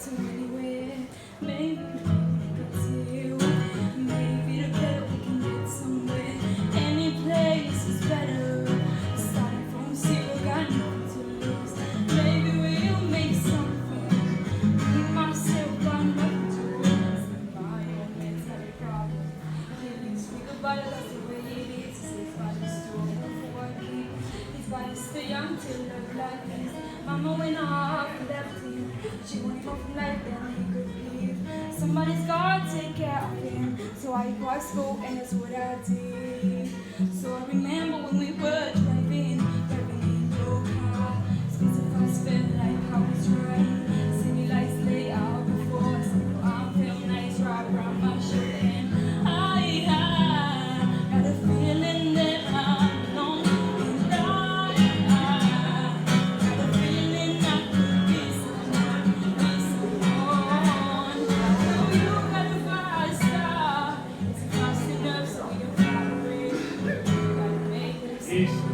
to anywhere. Maybe it's you. Maybe together we can get somewhere. Any place is better. Starting from zero, got nothing to lose. Maybe we'll make something. Me, myself, got nothing to lose. My own man's had a problem. Feelings we goodbye, that's the way it is. It's by the story of what he. It's by the stay until love like this. Mama went off and left him. She wanted more from life than he could give. Somebody's gotta take care of him. So I go to school and that's what I did. So I remember when we were driving in your car. Space of us felt like how it's right. City lights lay out before us. I felt nice right around my shoulder. And I got a feeling that I'm alone. And I got a feeling I could be someone. Know you got a fire star. It's fast enough so we can fly away. Gotta make it a sign.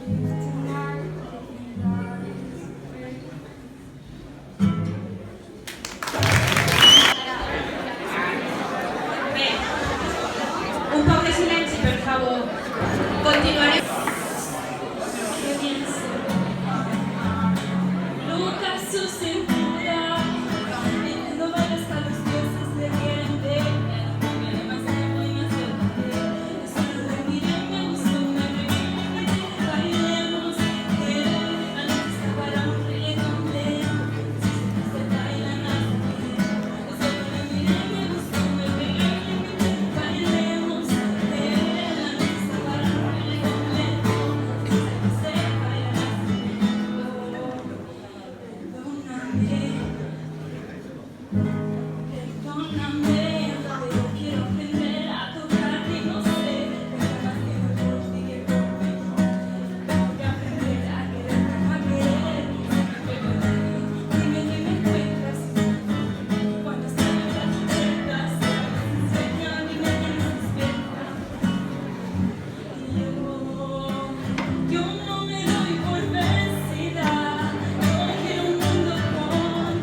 Live tonight, living lies. Un po' di silenzio per favore. Continuare. Luca su cintura, y no vayas a los dioses de gente. Me viene más tiempo y más cerca. Solo me miré, me gustó, me reí. Bailemos, la noche está para un reggaetón lento. Se bailan hasta que solo me miré, me gustó, me reí. Bailemos, la noche está para un reggaetón lento. Se bailan hasta que perdóname, pero quiero aprender a tocarte y no sé, pero más que me consigue conmigo. Tengo que aprender a querer como a querer. Dime que me encuentras cuando estoy en las puertas. Sueño, dime que me despierta. Yo no me doy por vencida. Yo quiero un mundo con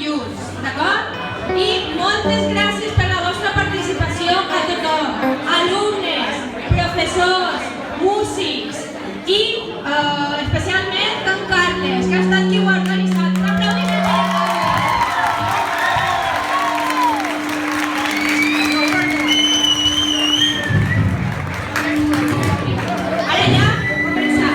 dilluns, d'acord? I moltes gràcies per la vostra participació a tothom, alumnes, professors, músics i especialment Don Carles, que ha estat qui ho ha organitzat. Un aplaudiment. Ara ja, començar.